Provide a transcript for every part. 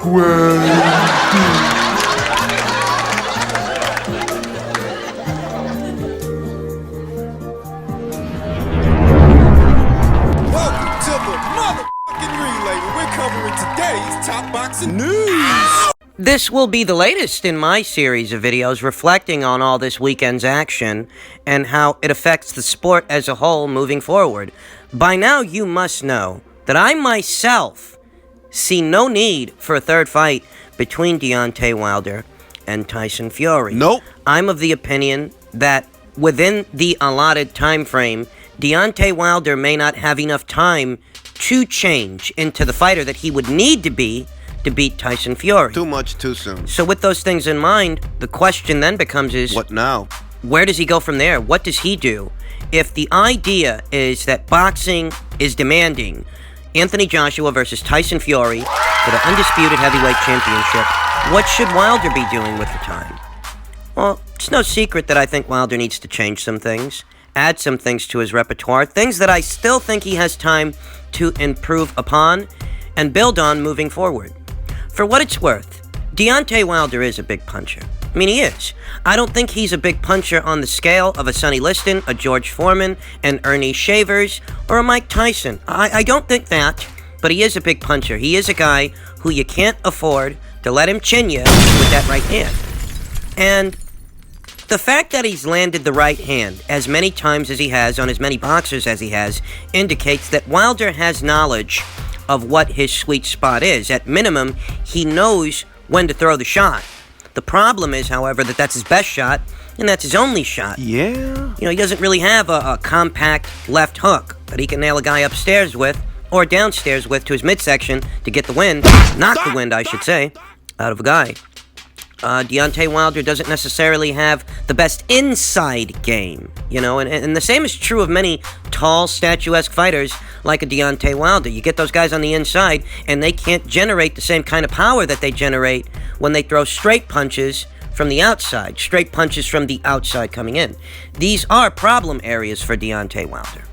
Welcome to the motherfucking relay where we're covering today's top boxing news. This will be the latest in my series of videos reflecting on all this weekend's action and how it affects the sport as a whole moving forward. By now, you must know that I myself see no need for a third fight between Deontay Wilder and Tyson Fury. Nope. I'm of the opinion that within the allotted time frame, Deontay Wilder may not have enough time to change into the fighter that he would need to be to beat Tyson Fury. Too much too soon. So with those things in mind, the question then becomes is, What now? where does he go from there? What does he do? If the idea is that boxing is demanding Anthony Joshua versus Tyson Fury for the undisputed heavyweight championship, what should Wilder be doing with the time? Well, it's no secret that I think Wilder needs to change some things, add some things to his repertoire, things that I still think he has time to improve upon and build on moving forward. For what it's worth, Deontay Wilder is a big puncher. I mean, he is. I don't think he's a big puncher on the scale of a Sonny Liston, a George Foreman, an Ernie Shavers, or a Mike Tyson. I don't think that, but he is a big puncher. He is a guy who you can't afford to let him chin you with that right hand. And the fact that he's landed the right hand as many times as he has on as many boxers as he has indicates that Wilder has knowledge of what his sweet spot is. At minimum, he knows when to throw the shot. The problem is, however, that that's his best shot, and that's his only shot. Yeah? You know, he doesn't really have a compact left hook that he can nail a guy upstairs with, or downstairs with to his midsection to get the wind, knock the wind, I should say, out of a guy. Deontay Wilder doesn't necessarily have the best inside game, you know, and the same is true of many tall, statuesque fighters like a Deontay Wilder. You get those guys on the inside, and they can't generate the same kind of power that they generate when they throw straight punches from the outside, straight punches from the outside coming in. These are problem areas for Deontay Wilder.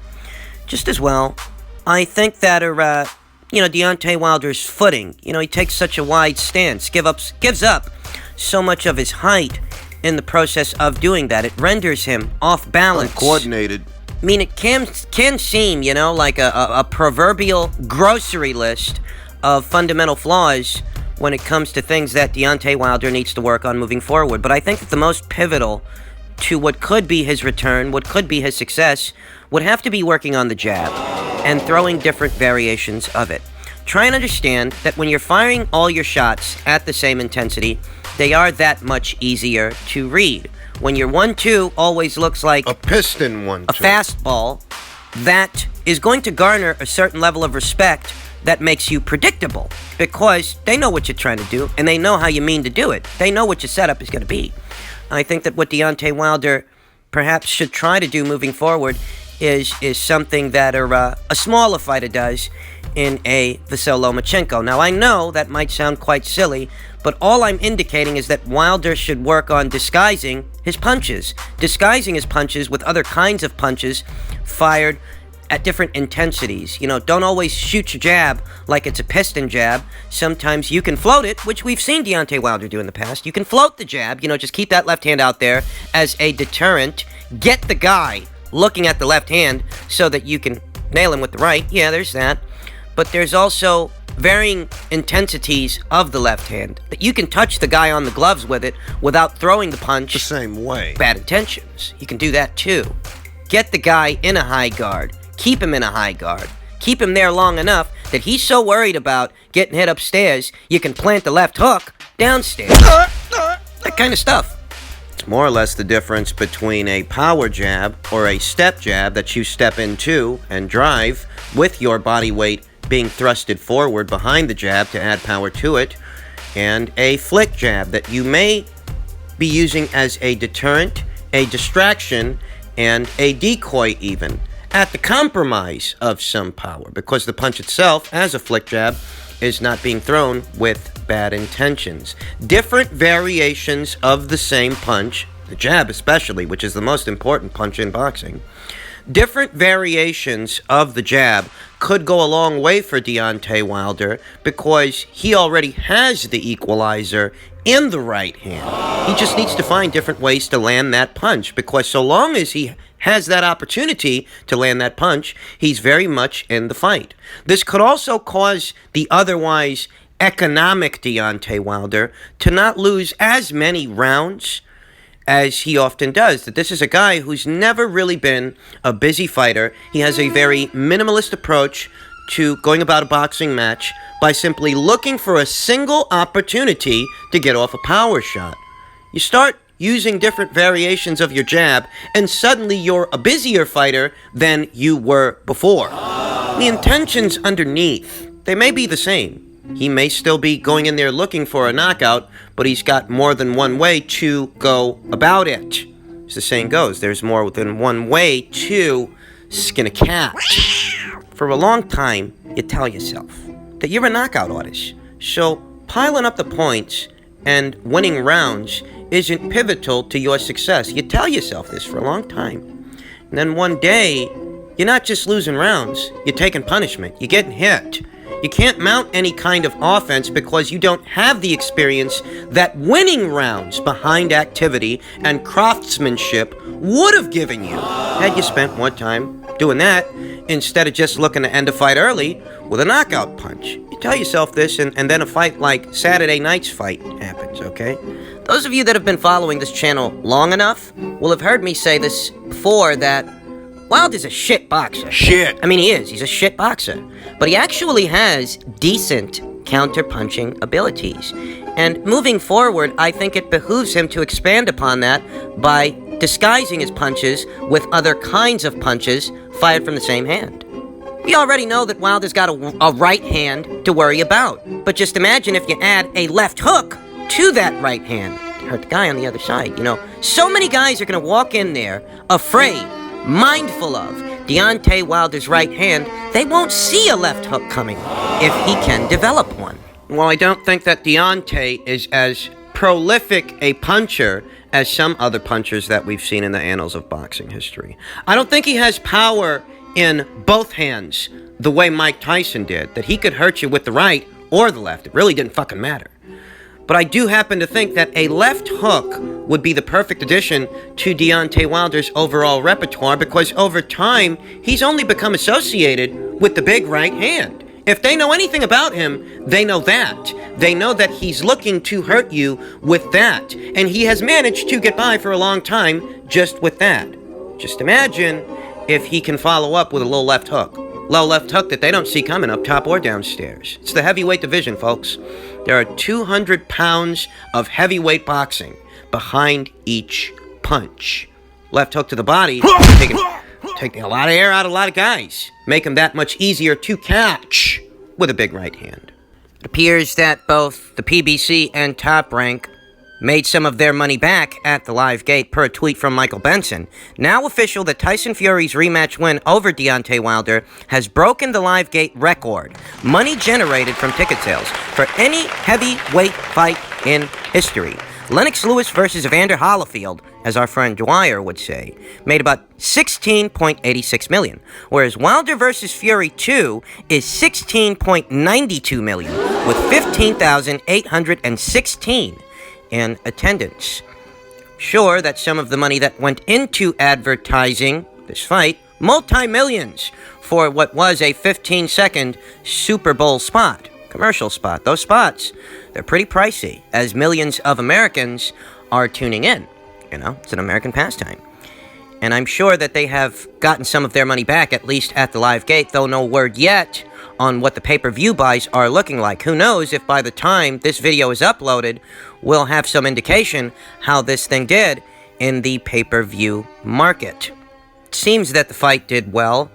Just as well, I think that Deontay Wilder's footing, he takes such a wide stance, gives up so much of his height in the process of doing that. It renders him off balance. Uncoordinated. I mean, it can seem, like a proverbial grocery list of fundamental flaws when it comes to things that Deontay Wilder needs to work on moving forward. But I think that the most pivotal to what could be his return, what could be his success, would have to be working on the jab and throwing different variations of it. Try and understand that when you're firing all your shots at the same intensity, they are that much easier to read. When your 1-2 always looks like a piston 1-2, a fastball, that is going to garner a certain level of respect that makes you predictable, because they know what you're trying to do, and they know how you mean to do it. They know what your setup is going to be. I think that what Deontay Wilder perhaps should try to do moving forward is something that a smaller fighter does in a Vasyl Lomachenko. Now, I know that might sound quite silly, but all I'm indicating is that Wilder should work on disguising his punches with other kinds of punches fired at different intensities. Don't always shoot your jab like it's a piston jab. Sometimes you can float it, which we've seen Deontay Wilder do in the past. You can float the jab, just keep that left hand out there as a deterrent. Get the guy looking at the left hand so that you can nail him with the right. Yeah, there's that. But there's also varying intensities of the left hand, that you can touch the guy on the gloves with it without throwing the punch the same way. Bad intentions. You can do that too. Get the guy in a high guard. Keep him in a high guard. Keep him there long enough that he's so worried about getting hit upstairs, you can plant the left hook downstairs. That kind of stuff. It's more or less the difference between a power jab or a step jab that you step into and drive with your body weight being thrusted forward behind the jab to add power to it, and a flick jab that you may be using as a deterrent, a distraction, and a decoy even, at the compromise of some power, because the punch itself, as a flick jab, is not being thrown with bad intentions. Different variations of the same punch, the jab especially, which is the most important punch in boxing, different variations of the jab could go a long way for Deontay Wilder because he already has the equalizer in the right hand. He just needs to find different ways to land that punch, because so long as he has that opportunity to land that punch, he's very much in the fight. This could also cause the otherwise economic Deontay Wilder to not lose as many rounds as he often does. That this is a guy who's never really been a busy fighter. He has a very minimalist approach to going about a boxing match by simply looking for a single opportunity to get off a power shot. You start using different variations of your jab, and suddenly you're a busier fighter than you were before. The intentions underneath, they may be the same. He may still be going in there looking for a knockout, but he's got more than one way to go about it. As the saying goes, there's more than one way to skin a cat. For a long time, you tell yourself that you're a knockout artist. So piling up the points and winning rounds isn't pivotal to your success. You tell yourself this for a long time. And then one day, you're not just losing rounds, you're taking punishment. You're getting hit. You can't mount any kind of offense because you don't have the experience that winning rounds behind activity and craftsmanship would have given you had you spent more time doing that instead of just looking to end a fight early with a knockout punch. You tell yourself this, and then a fight like Saturday night's fight happens, okay? Those of you that have been following this channel long enough will have heard me say this before, that Wilder's a shit boxer. Shit. I mean, he is. He's a shit boxer. But he actually has decent counter-punching abilities. And moving forward, I think it behooves him to expand upon that by disguising his punches with other kinds of punches fired from the same hand. We already know that Wilder's got a right hand to worry about. But just imagine if you add a left hook to that right hand to hurt the guy on the other side. You know, so many guys are going to walk in there afraid, mindful of Deontay Wilder's right hand. They won't see a left hook coming if he can develop one. Well, I don't think that Deontay is as prolific a puncher as some other punchers that we've seen in the annals of boxing history. I don't think he has power in both hands the way Mike Tyson did, that he could hurt you with the right or the left. It really didn't fucking matter. But I do happen to think that a left hook would be the perfect addition to Deontay Wilder's overall repertoire, because over time, he's only become associated with the big right hand. If they know anything about him, they know that. They know that he's looking to hurt you with that. And he has managed to get by for a long time just with that. Just imagine if he can follow up with a low left hook. Low left hook that they don't see coming up top or downstairs. It's the heavyweight division, folks. There are 200 pounds of heavyweight boxing behind each punch. Left hook to the body, taking a lot of air out of a lot of guys. Make them that much easier to catch with a big right hand. It appears that both the PBC and Top Rank made some of their money back at the live gate, per a tweet from Michael Benson. Now official that Tyson Fury's rematch win over Deontay Wilder has broken the live gate record. Money generated from ticket sales for any heavyweight fight in history. Lennox Lewis versus Evander Holyfield, as our friend Dwyer would say, made about $16.86 million, whereas Wilder versus Fury 2 is $16.92 million, with 15,816 in attendance. Sure that some of the money that went into advertising this fight, multi-millions, for what was a 15-second Super Bowl spot, commercial spot. Those spots, they're pretty pricey, as millions of Americans are tuning in. You know, it's an American pastime. And I'm sure that they have gotten some of their money back, at least at the live gate, though no word yet on what the pay-per-view buys are looking like. Who knows if by the time this video is uploaded, we'll have some indication how this thing did in the pay-per-view market. It seems that the fight did well.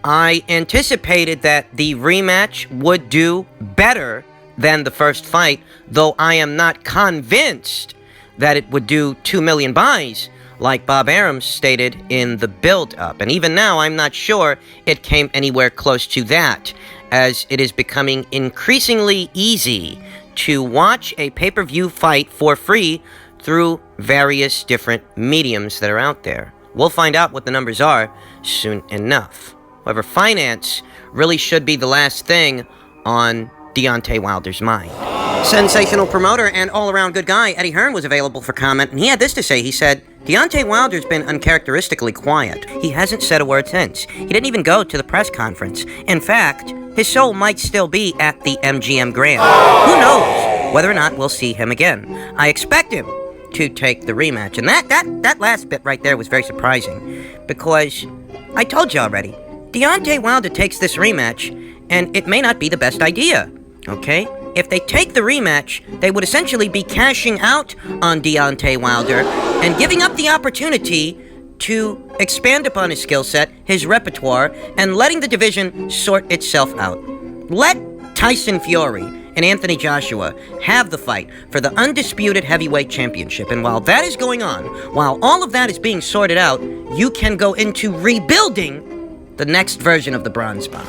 I anticipated that the rematch would do better than the first fight, though I am not convinced that it would do 2 million buys, like Bob Arams stated in the build-up. And even now, I'm not sure it came anywhere close to that, as it is becoming increasingly easy to watch a pay-per-view fight for free through various different mediums that are out there. We'll find out what the numbers are soon enough. However, finance really should be the last thing on Deontay Wilder's mind. Sensational promoter and all-around good guy Eddie Hearn was available for comment, and he had this to say. He said, Deontay Wilder's been uncharacteristically quiet. He hasn't said a word since. He didn't even go to the press conference. In fact, his soul might still be at the MGM Grand. Who knows whether or not we'll see him again. I expect him to take the rematch. And that last bit right there was very surprising, because I told you already, Deontay Wilder takes this rematch, and it may not be the best idea, okay? If they take the rematch, they would essentially be cashing out on Deontay Wilder and giving up the opportunity to expand upon his skill set, his repertoire, and letting the division sort itself out. Let Tyson Fury and Anthony Joshua have the fight for the undisputed heavyweight championship. And while that is going on, while all of that is being sorted out, you can go into rebuilding the next version of the Bronze Bomb.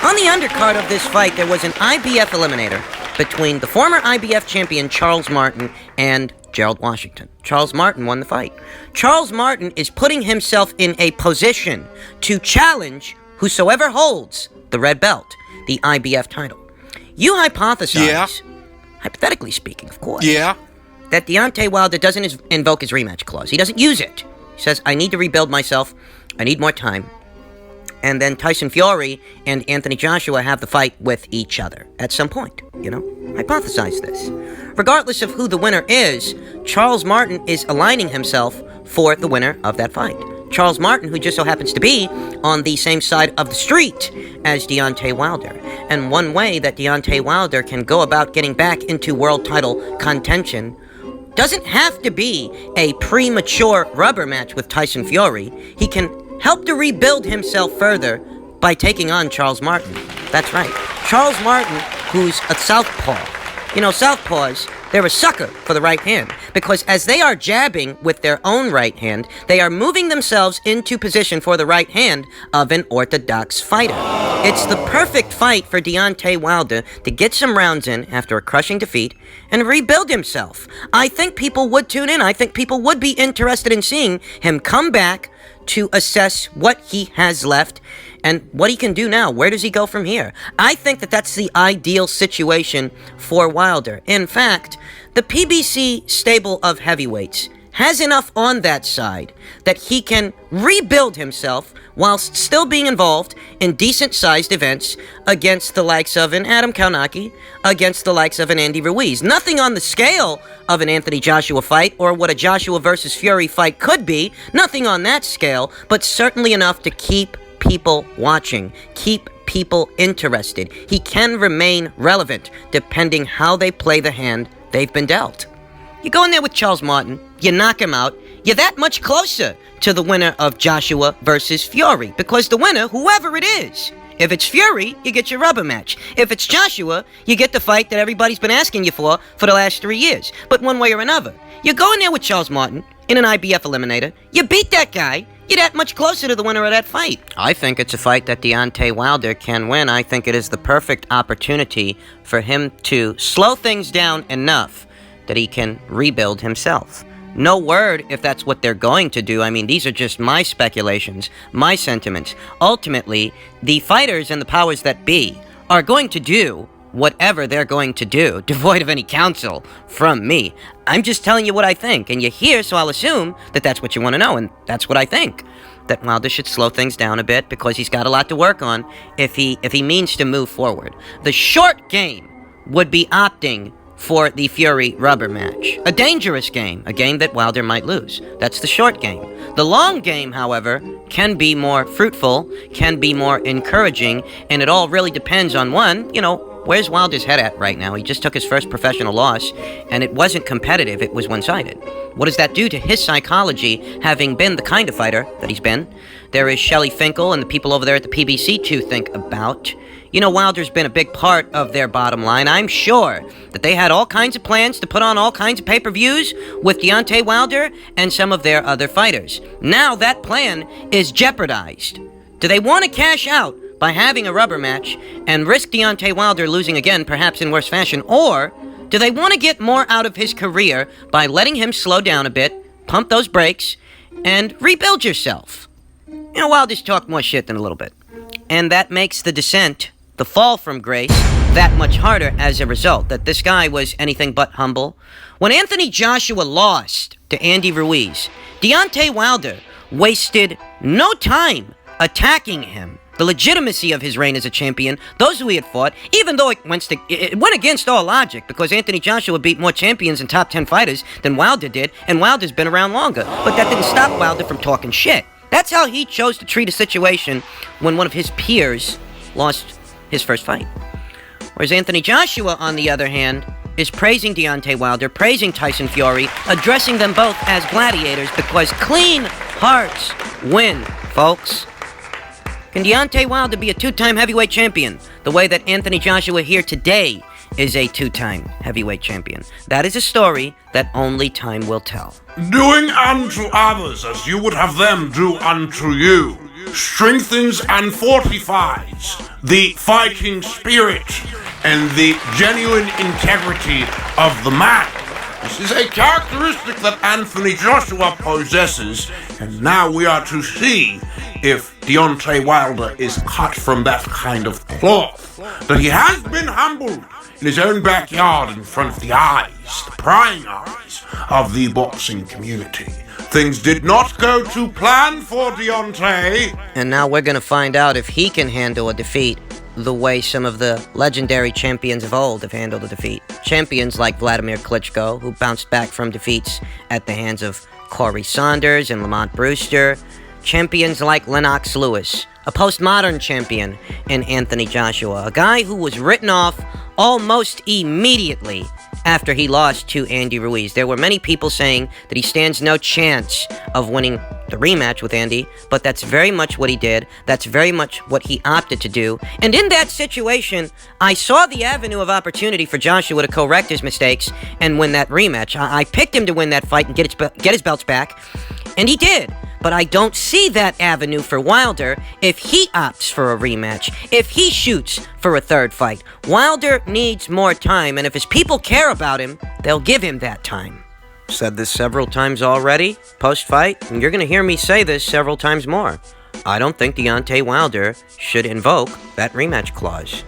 On the undercard of this fight, there was an IBF eliminator between the former IBF champion Charles Martin and Gerald Washington. Charles Martin won the fight. Charles Martin is putting himself in a position to challenge whosoever holds the red belt, the IBF title. You hypothesize, hypothetically speaking, of course, that Deontay Wilder doesn't invoke his rematch clause. He doesn't use it. He says, I need to rebuild myself. I need more time. And then Tyson Fury and Anthony Joshua have the fight with each other at some point, Hypothesize this. Regardless of who the winner is, Charles Martin is aligning himself for the winner of that fight. Charles Martin, who just so happens to be on the same side of the street as Deontay Wilder. And one way that Deontay Wilder can go about getting back into world title contention doesn't have to be a premature rubber match with Tyson Fury. He can help to rebuild himself further by taking on Charles Martin. That's right. Charles Martin, who's a southpaw. Southpaws, they're a sucker for the right hand, because as they are jabbing with their own right hand, they are moving themselves into position for the right hand of an orthodox fighter. It's the perfect fight for Deontay Wilder to get some rounds in after a crushing defeat and rebuild himself. I think people would tune in. I think people would be interested in seeing him come back to assess what he has left and what he can do now. Where does he go from here? I think that that's the ideal situation for Wilder. In fact, the PBC stable of heavyweights has enough on that side that he can rebuild himself whilst still being involved in decent-sized events against the likes of an Adam Kaunaki, against the likes of an Andy Ruiz. Nothing on the scale of an Anthony Joshua fight or what a Joshua versus Fury fight could be. Nothing on that scale, but certainly enough to keep people watching, keep people interested. He can remain relevant depending how they play the hand they've been dealt. You go in there with Charles Martin, you knock him out, you're that much closer to the winner of Joshua versus Fury, because the winner, whoever it is, if it's Fury, you get your rubber match. If it's Joshua, you get the fight that everybody's been asking you for the last 3 years. But one way or another, you go in there with Charles Martin in an IBF eliminator, you beat that guy, you're that much closer to the winner of that fight. I think it's a fight that Deontay Wilder can win. I think it is the perfect opportunity for him to slow things down enough that he can rebuild himself. No word if that's what they're going to do. I mean, these are just my speculations, my sentiments. Ultimately, the fighters and the powers that be are going to do whatever they're going to do, devoid of any counsel from me. I'm just telling you what I think, and you're here, so I'll assume that that's what you want to know, and that's what I think. That Wilder should slow things down a bit because he's got a lot to work on if he means to move forward. The short game would be opting for the Fury rubber match. A dangerous game, a game that Wilder might lose. That's the short game. The long game, however, can be more fruitful, can be more encouraging, and it all really depends on one, where's Wilder's head at right now? He just took his first professional loss, and it wasn't competitive, it was one-sided. What does that do to his psychology, having been the kind of fighter that he's been? There is Shelley Finkel and the people over there at the PBC to think about. Wilder's been a big part of their bottom line. I'm sure that they had all kinds of plans to put on all kinds of pay-per-views with Deontay Wilder and some of their other fighters. Now that plan is jeopardized. Do they want to cash out by having a rubber match and risk Deontay Wilder losing again, perhaps in worse fashion? Or do they want to get more out of his career by letting him slow down a bit, pump those brakes, and rebuild yourself? Wilder's talked more shit than a little bit. And that makes the descent, the fall from grace, that much harder as a result, that this guy was anything but humble. When Anthony Joshua lost to Andy Ruiz, Deontay Wilder wasted no time attacking him. The legitimacy of his reign as a champion, those who he had fought, even though it went against all logic, because Anthony Joshua beat more champions and top 10 fighters than Wilder did, and Wilder's been around longer. But that didn't stop Wilder from talking shit. That's how he chose to treat a situation when one of his peers lost his first fight. Whereas Anthony Joshua, on the other hand, is praising Deontay Wilder, praising Tyson Fury, addressing them both as gladiators, because clean hearts win, folks. Can Deontay Wilder be a two-time heavyweight champion the way that Anthony Joshua here today is a two-time heavyweight champion? That is a story that only time will tell. Doing unto others as you would have them do unto you strengthens and fortifies the fighting spirit and the genuine integrity of the man. This is a characteristic that Anthony Joshua possesses, and now we are to see if Deontay Wilder is cut from that kind of cloth. That he has been humbled in his own backyard in front of the eyes, the prying eyes of the boxing community. Things did not go to plan for Deontay. And now we're going to find out if he can handle a defeat the way some of the legendary champions of old have handled a defeat. Champions like Vladimir Klitschko, who bounced back from defeats at the hands of Corey Saunders and Lamont Brewster. Champions like Lennox Lewis, a postmodern champion in Anthony Joshua, a guy who was written off almost immediately after he lost to Andy Ruiz. There were many people saying that he stands no chance of winning the rematch with Andy, but that's very much what he did. That's very much what he opted to do. And in that situation, I saw the avenue of opportunity for Joshua to correct his mistakes and win that rematch. I picked him to win that fight and get his belts back, and he did. But I don't see that avenue for Wilder if he opts for a rematch, if he shoots for a third fight. Wilder needs more time, and if his people care about him, they'll give him that time. Said this several times already, post-fight, and you're going to hear me say this several times more. I don't think Deontay Wilder should invoke that rematch clause.